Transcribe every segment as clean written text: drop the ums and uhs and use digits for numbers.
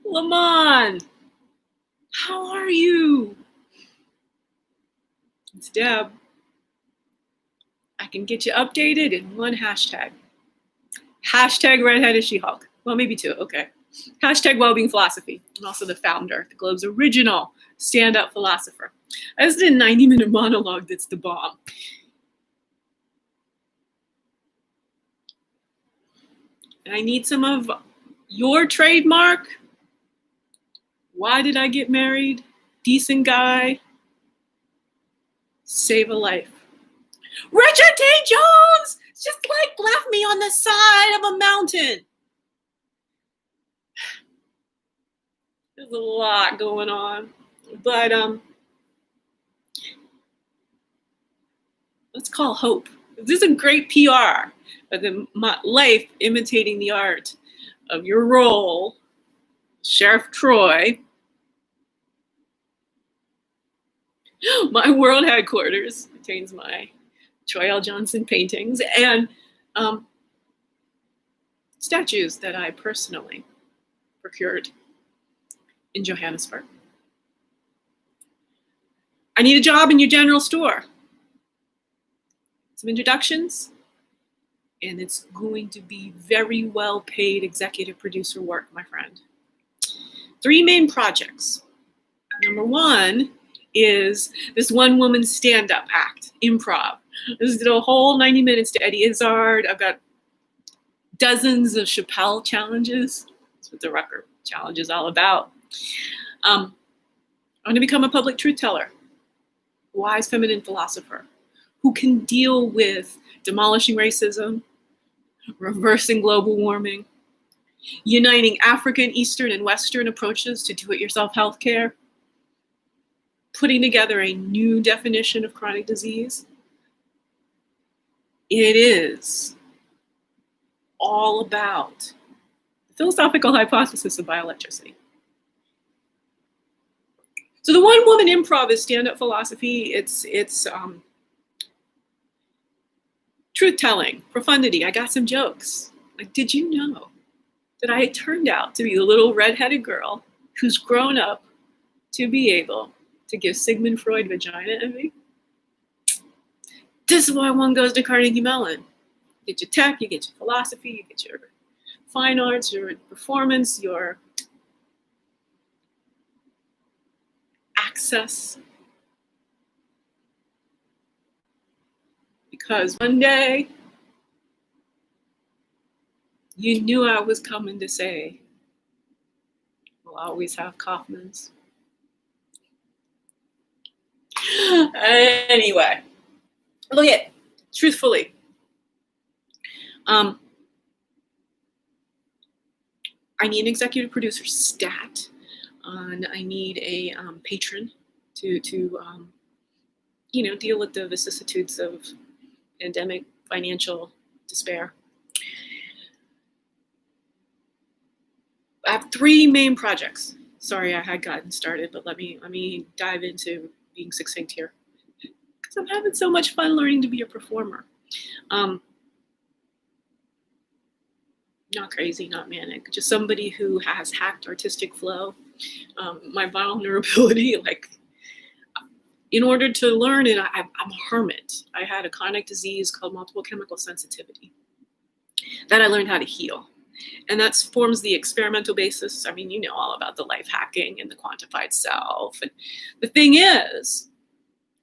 Lamman, how are you? It's Deb. I can get you updated in one hashtag. Hashtag redheaded She-Hulk. Well, maybe two, okay. Hashtag wellbeing philosophy. I'm also the founder, the Globe's original stand-up philosopher. I just did a 90-minute monologue that's the bomb. And I need some of your trademark. Why did I get married? Decent guy. Save a life. Richard T. Jones! Just like left me on the side of a mountain. There's a lot going on. But let's call hope. This is a great PR. But then my life imitating the art of your role, Sheriff Troy. My world headquarters contains my Troy L. Johnson paintings and statues that I personally procured in Johannesburg. I need a job in your general store. Some introductions, and it's going to be very well paid executive producer work, my friend. 3 main projects. Number 1 is this one-woman stand-up act, improv. This is a whole 90 minutes to Eddie Izzard. I've got dozens of Chappelle challenges. That's what the Rucker Challenge is all about. I'm going to become a public truth teller, wise feminine philosopher who can deal with demolishing racism, reversing global warming, uniting African, Eastern, and Western approaches to do-it-yourself healthcare, putting together a new definition of chronic disease. It is all about the philosophical hypothesis of bioelectricity. So the one-woman improv is stand-up philosophy. It's truth-telling, profundity. I got some jokes. Like, did you know that I turned out to be the little redheaded girl who's grown up to be able to give Sigmund Freud vagina envy? This is why one goes to Carnegie Mellon. You get your tech, you get your philosophy, you get your fine arts, your performance, your access. Because one day, you knew I was coming to say, we'll always have Kaufmans. Anyway, look at, truthfully, I need an executive producer stat, and I need a patron to deal with the vicissitudes of pandemic financial despair. I have 3 main projects. Sorry, I had gotten started, but let me dive into being succinct here, because I'm having so much fun learning to be a performer. Not crazy, not manic, just somebody who has hacked artistic flow. My vulnerability, like, in order to learn it, I'm a hermit. I had a chronic disease called multiple chemical sensitivity that I learned how to heal. And that forms the experimental basis. I mean, you know all about the life hacking and the quantified self. And the thing is,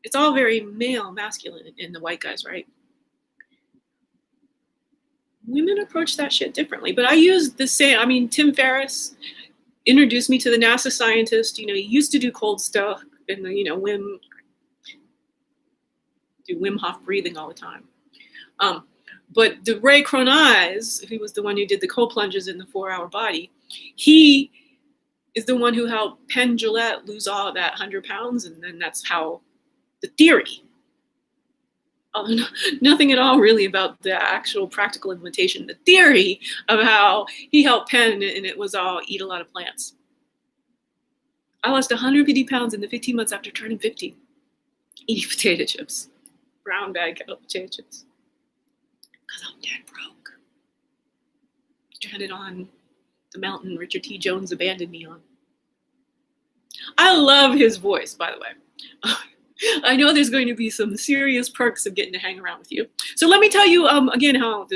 it's all very male, masculine in the white guys, right? Women approach that shit differently. But I use the same, Tim Ferriss introduced me to the NASA scientist. He used to do cold stuff and Wim Hof breathing all the time. But the Ray Cronise, he was the one who did the cold plunges in the 4-hour body. He is the one who helped Penn Jillette lose all of that 100 pounds. And then that's how the theory, nothing at all really about the actual practical implementation, the theory of how he helped Penn, and it was all eat a lot of plants. I lost 150 pounds in the 15 months after turning 50, eating potato chips, brown bag kettle potato chips. Because I'm dead broke. Stranded on The mountain Richard T. Jones abandoned me on. I love his voice, by the way. I know there's going to be some serious perks of getting to hang around with you. So let me tell you again how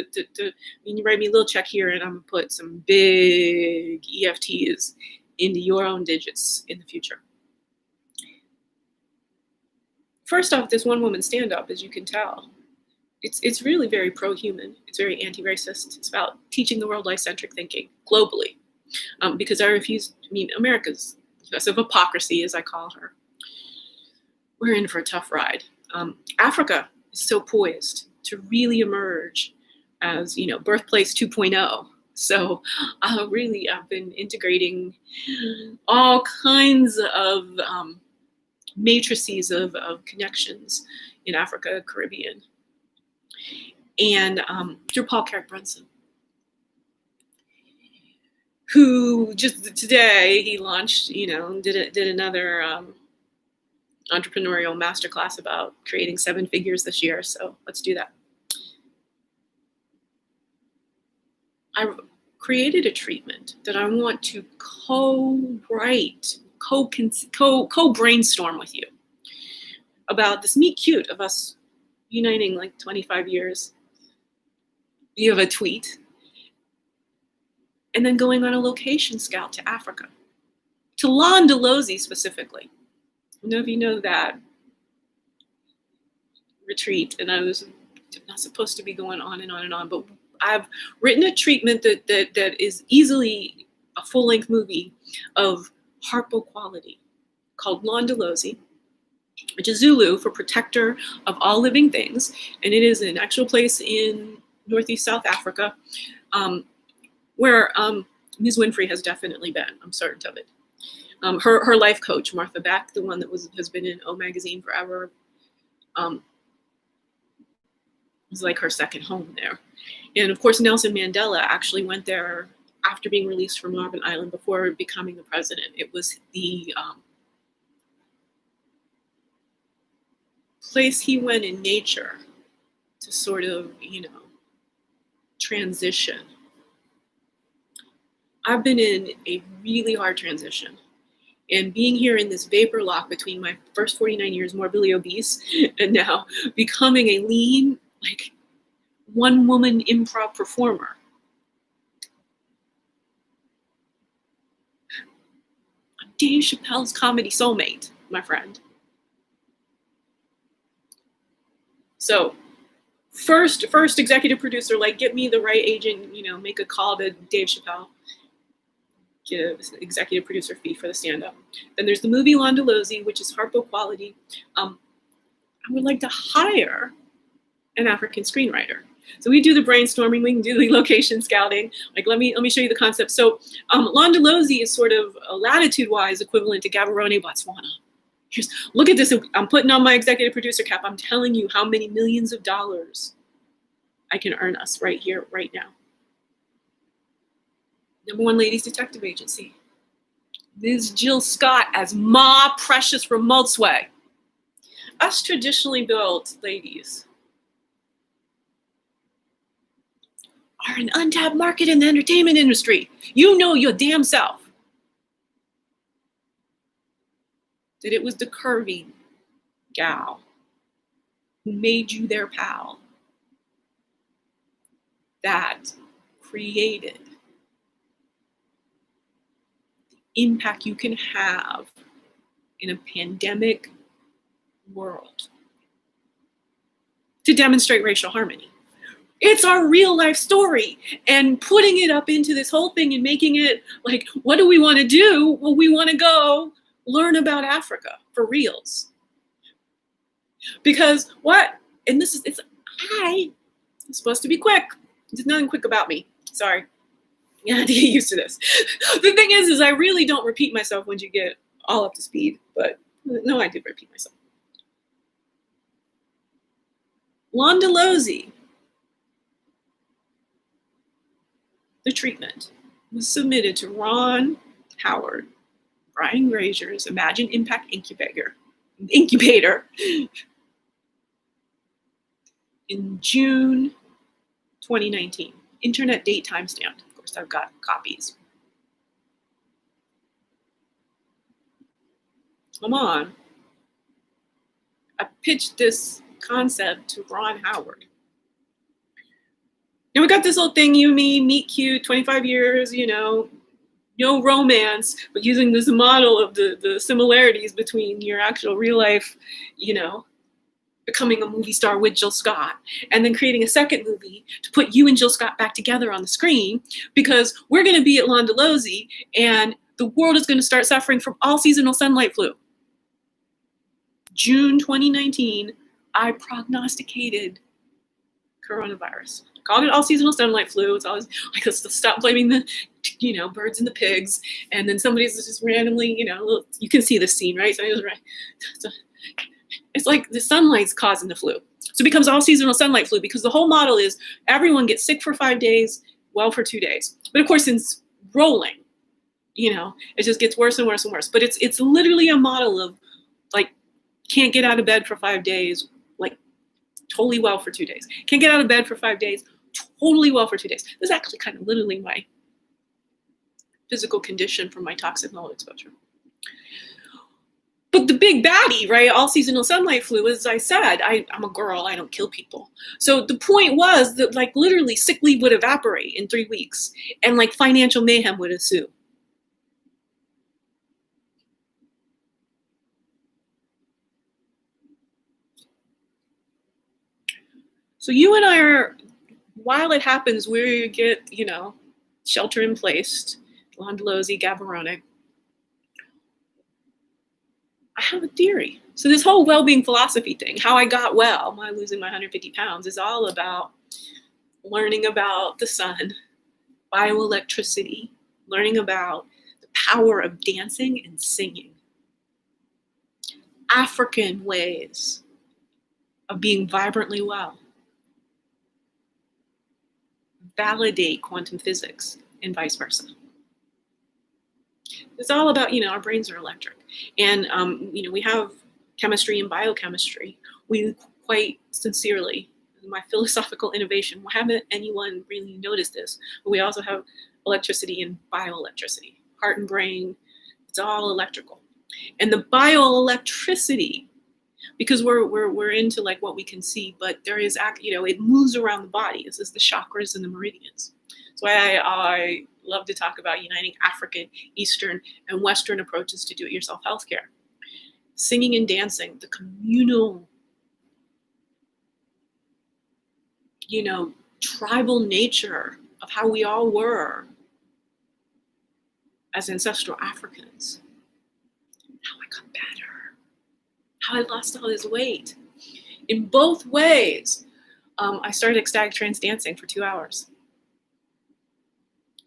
you write me a little check here, and I'm going to put some big EFTs into your own digits in the future. First off, this one-woman stand-up, as you can tell, it's really very pro-human. It's very anti-racist. It's about teaching the world life-centric thinking globally. Because I refuse, America's of hypocrisy, as I call her. We're in for a tough ride. Africa is so poised to really emerge as, birthplace 2.0. So I've been integrating all kinds of matrices of connections in Africa, Caribbean, and through Paul Carrick-Brunson, who just today he launched, did another entrepreneurial masterclass about creating 7 figures this year. So let's do that. I created a treatment that I want to co-write, co-brainstorm with you about this meet cute of us uniting like 25 years. You have a tweet. And then going on a location scout to Africa, to Londolozi specifically. I don't know if you know that retreat, and I was not supposed to be going on and on and on, but I've written a treatment that is easily a full-length movie of Harpo quality called Londolozi, which is Zulu for protector of all living things, and it is an actual place in Northeast South Africa, where Ms. Winfrey has definitely been. I'm certain of it. Her life coach, Martha Beck, the one that has been in O Magazine forever, was like her second home there. And of course, Nelson Mandela actually went there after being released from Robben Island before becoming the president. It was the place he went in nature to sort of, transition. I've been in a really hard transition, and being here in this vapor lock between my first 49 years morbidly obese and now becoming a lean, one-woman improv performer. I'm Dave Chappelle's comedy soulmate, my friend. So first executive producer, get me the right agent, make a call to Dave Chappelle. Get an executive producer fee for the stand-up. Then there's the movie Londolozi, which is Harpo quality. I would like to hire an African screenwriter. So we do the brainstorming, we can do the location scouting. Let me show you the concept. So Londolozi is sort of latitude-wise equivalent to Gaborone, Botswana. Look at this. I'm putting on my executive producer cap. I'm telling you how many millions of dollars I can earn us right here, right now. #1 ladies detective agency. Ms. Jill Scott as Ma Precious from Multsway. Us traditionally built ladies are an untapped market in the entertainment industry. You know your damn self that it was the curvy gal who made you their pal that created impact you can have in a pandemic world to demonstrate racial harmony. It's our real life story, and putting it up into this whole thing and making it what do we want to do? Well, we want to go learn about Africa for reals. Because I'm supposed to be quick. There's nothing quick about me. Sorry. You have to get used to this. The thing is I really don't repeat myself once you get all up to speed, but no, I did repeat myself. Londolozi, the treatment, was submitted to Ron Howard, Brian Grazier's Imagine Impact Incubator in June 2019. Internet date timestamp. Of course, I've got copies. Lamman, I pitched this concept to Ron Howard. And we got this little thing, you and me, meet cute, 25 years, no romance, but using this model of the similarities between your actual real life, becoming a movie star with Jill Scott, and then creating a second movie to put you and Jill Scott back together on the screen, because we're going to be at Londolozi and the world is going to start suffering from all seasonal sunlight flu. June 2019, I prognosticated coronavirus. I called it all seasonal sunlight flu. It's always like, let's stop blaming the, birds and the pigs. And then somebody's just randomly, you can see this scene, right? So it's like the sunlight's causing the flu. So it becomes all seasonal sunlight flu, because the whole model is everyone gets sick for 5 days, well for 2 days. But of course, it's rolling, it just gets worse and worse and worse. But it's literally a model of like, can't get out of bed for 5 days, like totally well for 2 days. Can't get out of bed for 5 days, totally well for 2 days. This is actually kind of literally my physical condition from my toxic mold exposure. But the big baddie, right, all seasonal sunlight flu, as I said, I'm a girl, I don't kill people. So the point was that like literally sick leave would evaporate in 3 weeks and like financial mayhem would ensue. So you and I are, while it happens, we get, shelter in place, Londolozi, Gaborone. I have a theory. So this whole well-being philosophy thing, how I got well, my losing my 150 pounds, is all about learning about the sun, bioelectricity, learning about the power of dancing and singing. African ways of being vibrantly well. Validate quantum physics and vice versa. It's all about, our brains are electric. And, we have chemistry and biochemistry. We quite sincerely, my philosophical innovation, why haven't anyone really noticed this? But we also have electricity and bioelectricity, heart and brain, it's all electrical. And the bioelectricity, because we're into like what we can see, but there is, it moves around the body. This is the chakras and the meridians. So I love to talk about uniting African, Eastern, and Western approaches to do-it-yourself healthcare. Singing and dancing, the communal, tribal nature of how we all were as ancestral Africans. How I got better. How I lost all this weight. In both ways, I started ecstatic trance dancing for 2 hours.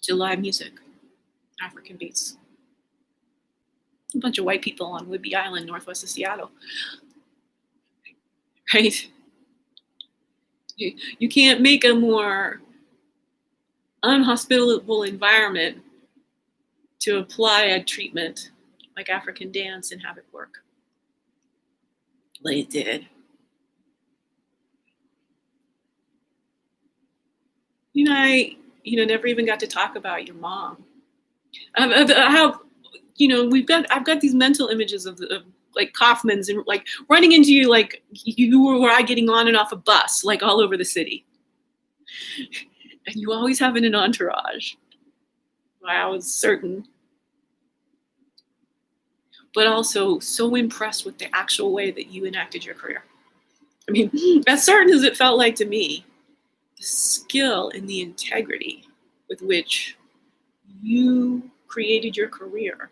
To live music, African beats. A bunch of white people on Whidbey Island, northwest of Seattle. Right? You can't make a more unhospitable environment to apply a treatment like African dance and have it work. But it did. I never even got to talk about your mom. I've got these mental images of like Kaufman's and like running into you, like you were I getting on and off a bus, like all over the city. And you always having an entourage. I was certain. But also so impressed with the actual way that you enacted your career. I mean, as certain as it felt like to me, the skill and the integrity with which you created your career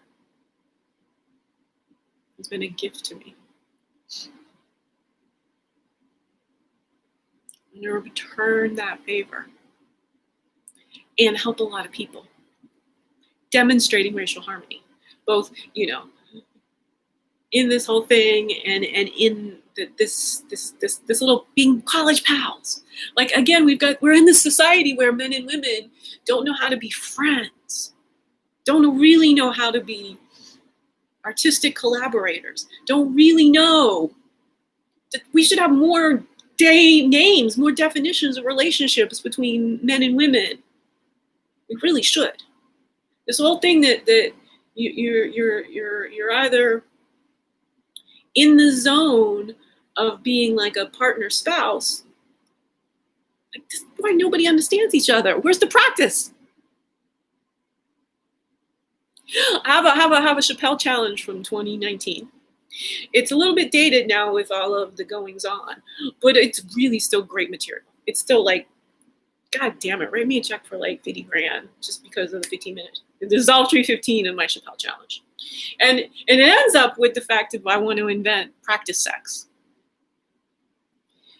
has been a gift to me. I'm going to return that favor and help a lot of people, demonstrating racial harmony, both, in this whole thing and in this little being college pals. Like, again, we're in this society where men and women don't know how to be friends, don't really know how to be artistic collaborators, don't really know that we should have more names, more definitions of relationships between men and women. We really should. This whole thing that you're either in the zone of being like a partner spouse, like, this is why nobody understands each other. Where's the practice? I have a Chappelle challenge from 2019. It's a little bit dated now with all of the goings on, but it's really still great material. It's still like, God damn it, write me a check for like 50 grand just because of the 15 minutes. There's all 315 in my Chappelle challenge. And it ends up with the fact that I want to invent practice sex.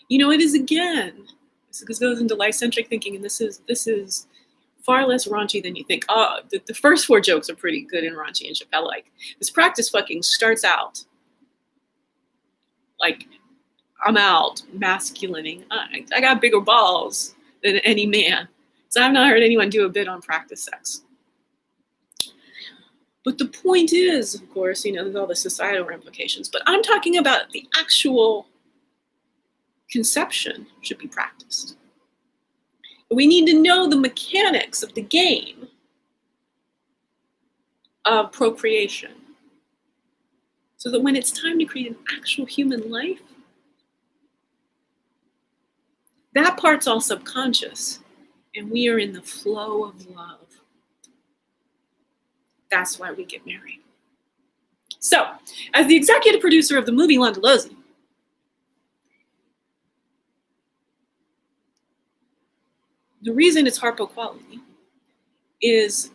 You know, it is, again, this goes into life-centric thinking, and this is far less raunchy than you think. The first 4 jokes are pretty good and raunchy and Chappelle like. This practice fucking starts out like, I'm out masculining. I got bigger balls than any man. So I've not heard anyone do a bit on practice sex. But the point is, of course, you know, there's all the societal ramifications, but I'm talking about the actual conception should be practiced. We need to know the mechanics of the game of procreation so that when it's time to create an actual human life, that part's all subconscious and we are in the flow of love. That's why we get married. So, as the executive producer of the movie Londolozi, the reason it's Harpo quality is,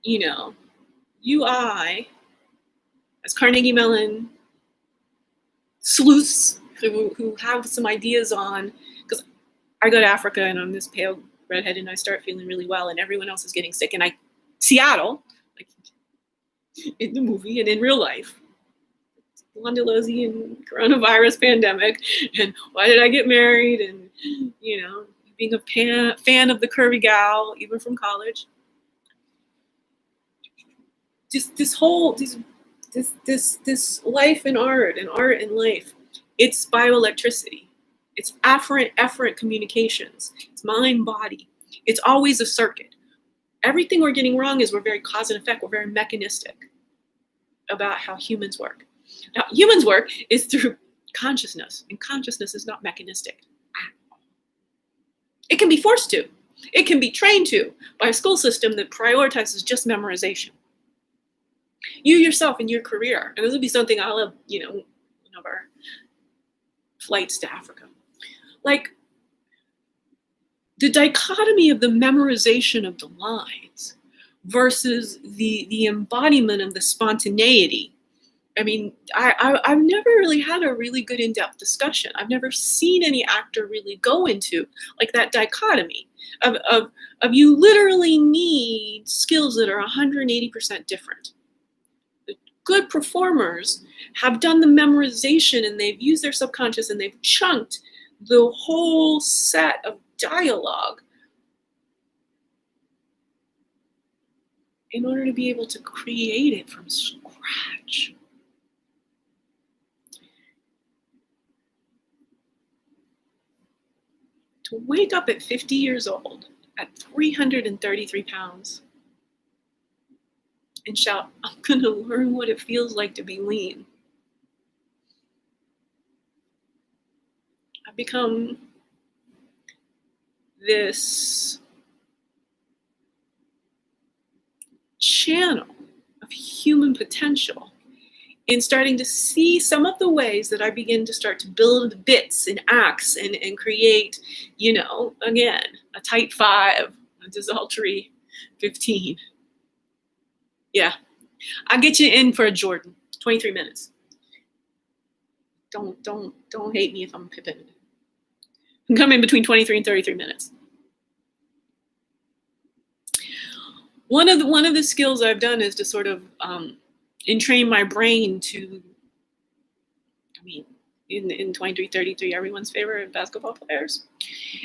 you know, I, as Carnegie Mellon sleuths who have some ideas on, because I go to Africa and I'm this pale redhead and I start feeling really well and everyone else is getting sick. And Seattle, like in the movie and in real life, Londolozi and coronavirus pandemic, and why did I get married? And, you know, being a fan of the curvy gal, even from college. Just this life and art and life, it's bioelectricity. It's afferent communications. It's mind body. It's always a circuit. Everything we're getting wrong is we're very cause and effect. We're very mechanistic about how humans work. Now, humans work is through consciousness, and consciousness is not mechanistic. It can be forced to. It can be trained to by a school system that prioritizes just memorization. You yourself in your career, and this would be something I love, you know, one of our flights to Africa. Like, the dichotomy of the memorization of the lines versus the embodiment of the spontaneity. I mean, I've never really had a really good in-depth discussion. I've never seen any actor really go into like that dichotomy of you literally need skills that are 180% different. The good performers have done the memorization and they've used their subconscious and they've chunked the whole set of dialogue in order to be able to create it from scratch. To wake up at 50 years old, at 333 pounds, and shout, I'm going to learn what it feels like to be lean. I've become this channel of human potential in starting to see some of the ways that I begin to start to build bits and acts and create, you know, again, a tight 5, a desultory 15. Yeah, I'll get you in for a Jordan, 23 minutes. Don't hate me if I'm Pippin. I'm coming between 23 and 33 minutes. One of the skills I've done is to sort of entrain my brain to, I mean, in 23-33, everyone's favorite basketball players.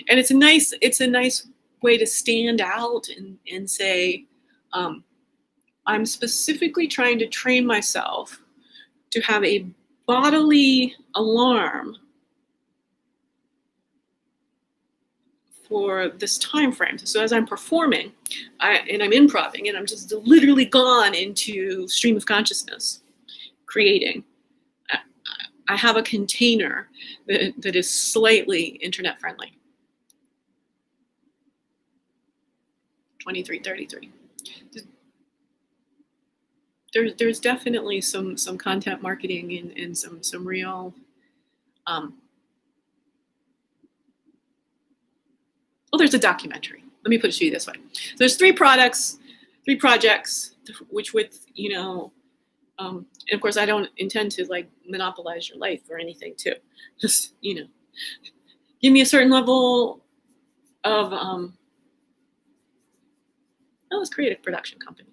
And it's a nice way to stand out and say, I'm specifically trying to train myself to have a bodily alarm for this time frame. So as I'm performing and I'm improvising and I'm just literally gone into stream of consciousness, creating, I have a container that is slightly internet friendly. 2333. There's definitely some content marketing and some real well, there's a documentary. Let me put it to you this way. So there's 3 projects, which with, and of course I don't intend to like monopolize your life or anything too. Just, give me a certain level of, let's create a production company.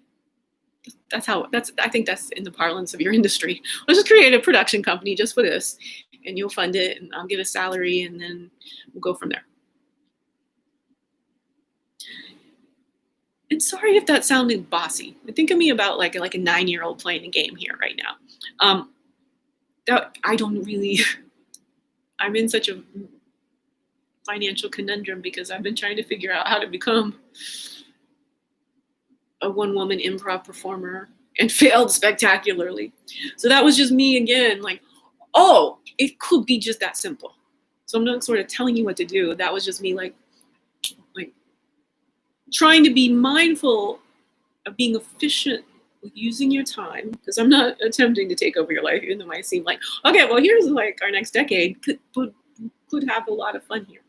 I think that's in the parlance of your industry. Let's just create a production company just for this, and you'll fund it, and I'll get a salary, and then we'll go from there. And sorry if that sounded bossy. Think of me about like a 9-year-old playing a game here right now. That I don't really. I'm in such a financial conundrum because I've been trying to figure out how to become a one-woman improv performer and failed spectacularly. So that was just me again, like, oh, it could be just that simple. So I'm not sort of telling you what to do. That was just me like trying to be mindful of being efficient with using your time, because I'm not attempting to take over your life, even though it might seem like, okay, well, here's like our next decade could have a lot of fun here.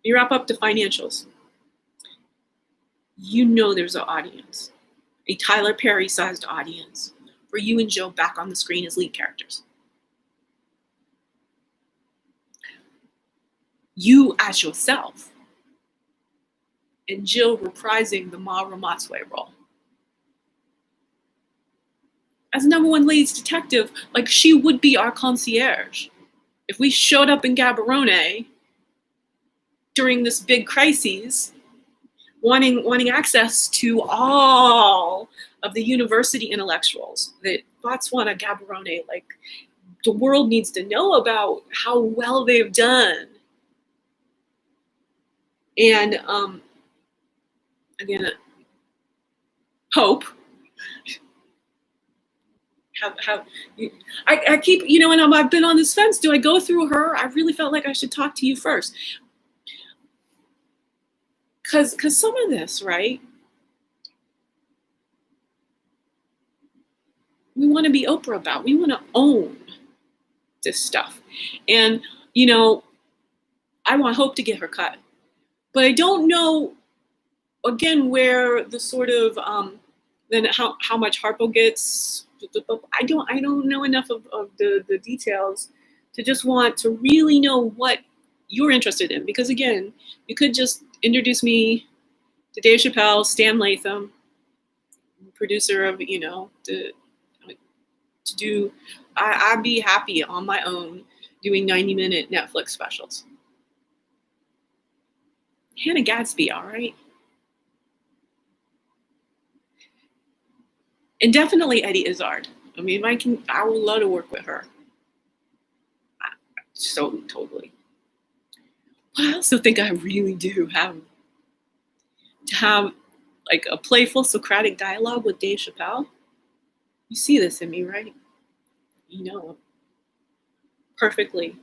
You wrap up the financials. There's an audience, a Tyler Perry-sized audience, for you and Joe back on the screen as lead characters. You as yourself, and Jill reprising the Ma Ramatswe role. As #1 ladies detective, like she would be our concierge. If we showed up in Gaborone during this big crisis, wanting access to all of the university intellectuals that Botswana, Gaborone, like the world needs to know about how well they've done. And again, hope. I keep, and I've been on this fence. Do I go through her? I really felt like I should talk to you first. Because some of this, right? We want to be Oprah about. We want to own this stuff. And, I want Hope to get her cut. But I don't know, again, where the sort of, then how much Harpo gets. I don't know enough of the details to just want to really know what you're interested in. Because again, you could just introduce me to Dave Chappelle, Stan Latham, producer of, to do, I'd be happy on my own doing 90-minute Netflix specials. Hannah Gadsby, all right? And definitely Eddie Izzard. I mean, I would love to work with her. So totally. But I also think I really do have to have like a playful Socratic dialogue with Dave Chappelle. You see this in me, right? Perfectly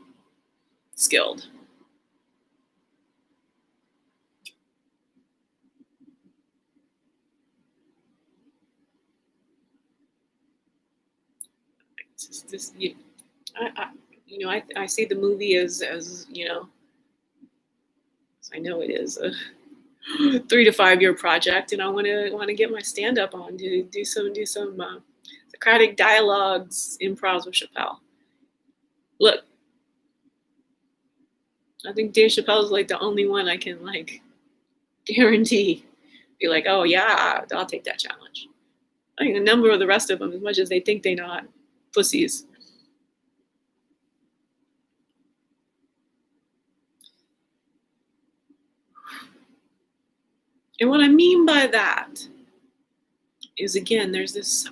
skilled. I see the movie as I know it is a 3 to 5 year project, and I want to get my stand up on to do some Socratic dialogues, improvs with Chappelle. Look, I think Dave Chappelle is like the only one I can like guarantee be like, oh yeah, I'll take that challenge. I think a number of the rest of them, as much as they think they're not pussies. And what I mean by that is, again, there's this,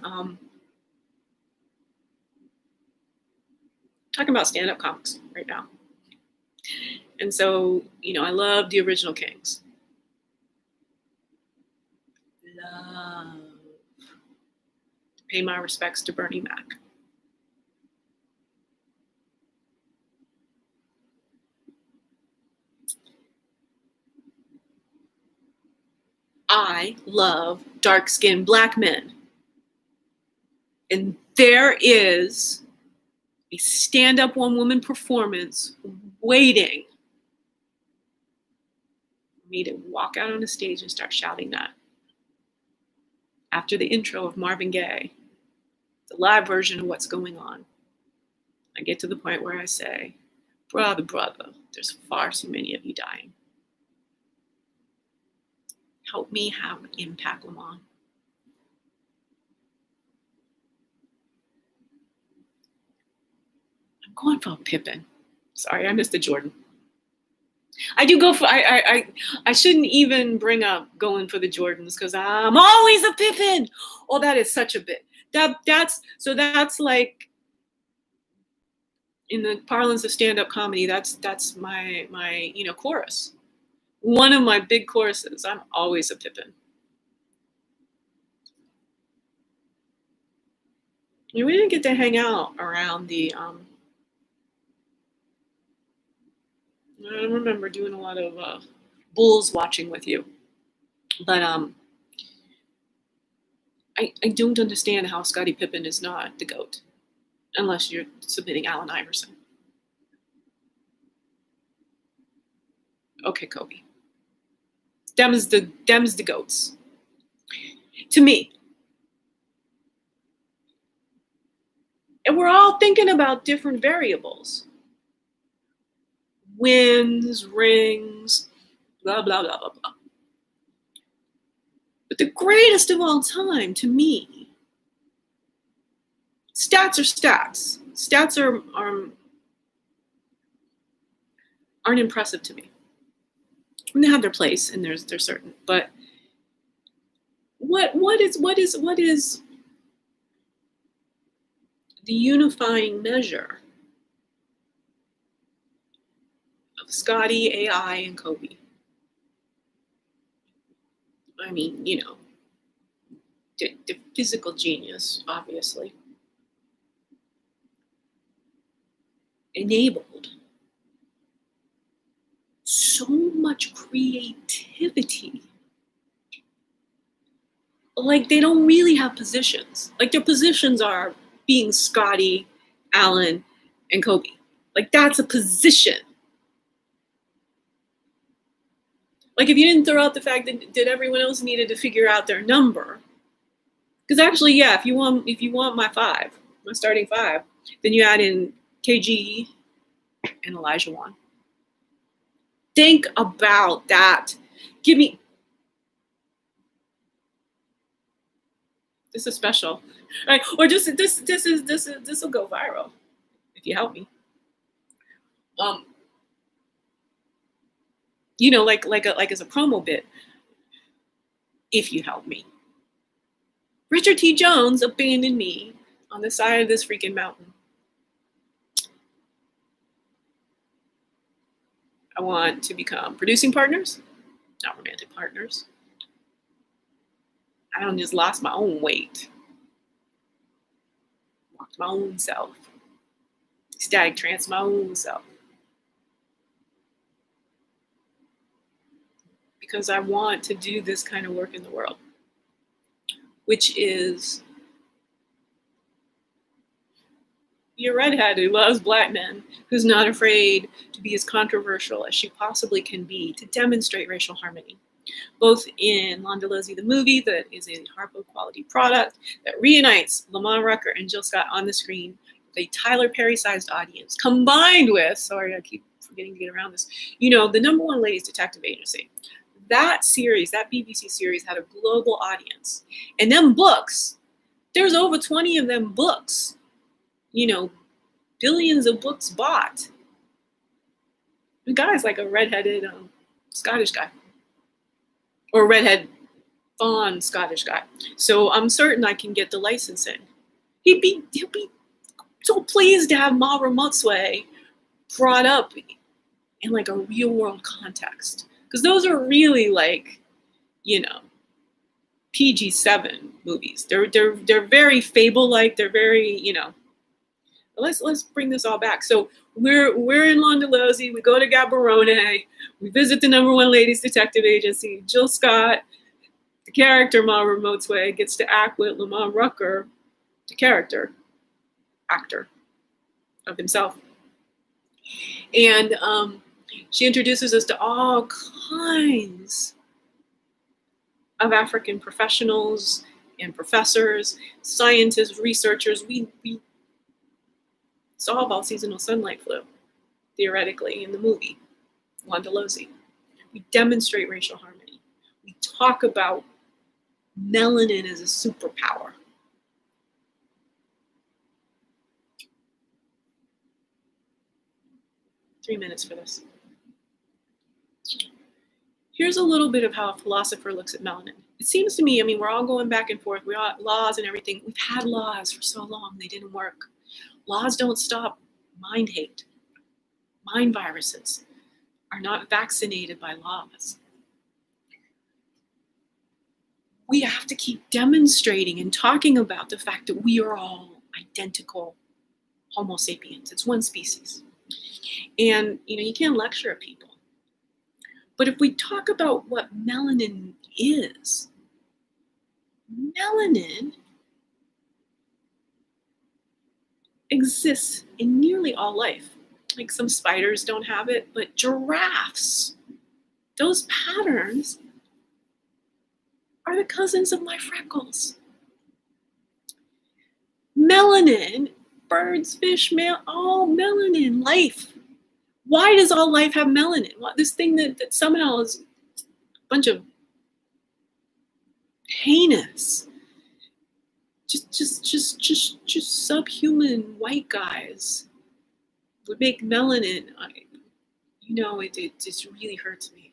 talking about stand-up comics right now. And so, I love the original Kings. Love to pay my respects to Bernie Mac. I love dark-skinned black men. And there is a stand-up one-woman performance waiting for me to walk out on the stage and start shouting that. After the intro of Marvin Gaye, the live version of What's Going On, I get to the point where I say, brother, there's far too many of you dying. Help me have impact, Lamman. I'm going for a Pippin. Sorry, I missed the Jordan. I do go for, I shouldn't even bring up going for the Jordans because I'm always a Pippin. Oh, that is such a bit. That's like, in the parlance of stand-up comedy, that's my chorus. One of my big choruses. I'm always a Pippin. We didn't get to hang out around the I don't remember doing a lot of Bulls watching with you, but I don't understand how Scottie Pippen is not the GOAT, unless you're submitting Allen Iverson. Okay, Kobe. Them's the GOATs. To me. And we're all thinking about different variables. Wins, rings, blah, blah, blah, blah, blah. But the greatest of all time, to me, stats are stats. Stats aren't impressive to me. And they have their place, and they're certain. But what is the unifying measure of Scotty, AI, and Kobe? I mean, the physical genius, obviously, enabled so much creativity. Like, they don't really have positions. Like, their positions are being Scotty, Allen, and Kobe. Like, that's a position. Like, if you didn't throw out the fact that everyone else needed to figure out their number, because actually, yeah, if you want my starting five, then you add in KG and Elijah Wan. Think about that. Give me. This is special, right? Or just this will go viral if you help me. Like as a promo bit, if you help me. Richard T. Jones abandoned me on the side of this freaking mountain. I want to become producing partners, not romantic partners. I don't just lost my own weight. Walked my own self. Static trance my own self. Because I want to do this kind of work in the world, which is be a redhead who loves black men, who's not afraid to be as controversial as she possibly can be to demonstrate racial harmony. Both in Londolozi, the movie, that is a Harpo quality product that reunites Lamman Rucker and Jill Scott on the screen with a Tyler Perry-sized audience, combined with, sorry, I keep forgetting to get around this, the #1 ladies detective agency. That series, that BBC series, had a global audience. And them books, there's over 20 of them books, billions of books bought. The guy's like a redheaded Scottish guy. Or redhead fawn Scottish guy. So I'm certain I can get the licensing. He'll be so pleased to have Ma Ramotswe brought up in like a real world context. Because those are really like, PG-7 movies. They're very fable-like. They're very, Let's bring this all back. So we're in Londolozi. We go to Gaborone. We visit the #1 ladies detective agency. Jill Scott character, Ma Remote's Way, gets to act with Lamman Rucker, the character, actor of himself. And she introduces us to all kinds of African professionals and professors, scientists, researchers. We solve all seasonal sunlight flu, theoretically, in the movie, Londolozi. We demonstrate racial harmony. We talk about melanin as a superpower. Three minutes for this. Here's a little bit of how a philosopher looks at melanin. It seems to me, I mean, we're all going back and forth. We got laws and everything. We've had laws for so long, they didn't work. Laws don't stop mind hate. Mind viruses are not vaccinated by laws. We have to keep demonstrating and talking about the fact that we are all identical Homo sapiens. It's one species. And, you can't lecture at people. But if we talk about what melanin is, melanin exists in nearly all life. Like some spiders don't have it, but giraffes, those patterns are the cousins of my freckles. Melanin, birds, fish, all melanin, life. Why does all life have melanin? This thing that somehow is a bunch of heinous, just subhuman white guys would make melanin. It just really hurts me.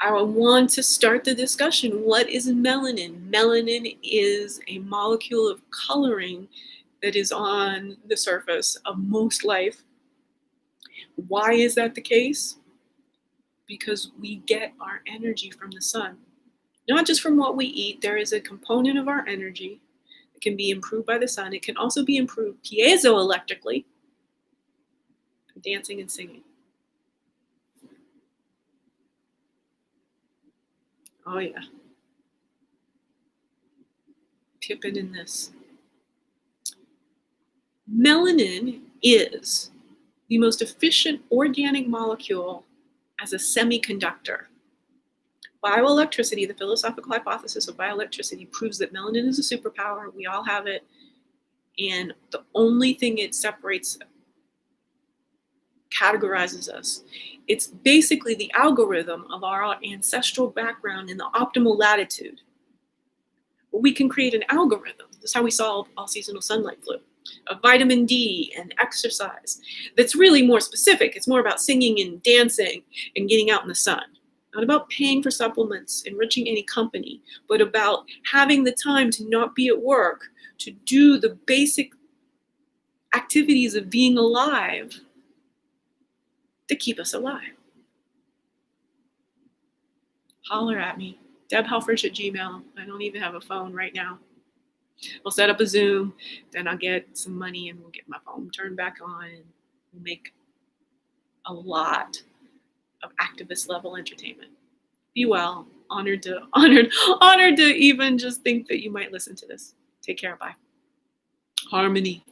I want to start the discussion. What is melanin? Melanin is a molecule of coloring that is on the surface of most life. Why is that the case? Because we get our energy from the sun. Not just from what we eat. There is a component of our energy that can be improved by the sun. It can also be improved piezoelectrically, dancing and singing. Oh yeah. Pippin in this. Melanin is the most efficient organic molecule as a semiconductor. Bioelectricity, the philosophical hypothesis of bioelectricity, proves that melanin is a superpower. We all have it. And the only thing it separates, categorizes us, it's basically the algorithm of our ancestral background in the optimal latitude. But we can create an algorithm. This is how we solve all seasonal sunlight flu. Of vitamin D and exercise that's really more specific. It's more about singing and dancing and getting out in the sun. Not about paying for supplements, enriching any company, but about having the time to not be at work, to do the basic activities of being alive to keep us alive. Holler at me. debhelfrich at Gmail. I don't even have a phone right now. We'll set up a Zoom, then I'll get some money and we'll get my phone turned back on and we'll make a lot of activist level entertainment. Be well. Honored to even just think that you might listen to this. Take care. Bye. Harmony.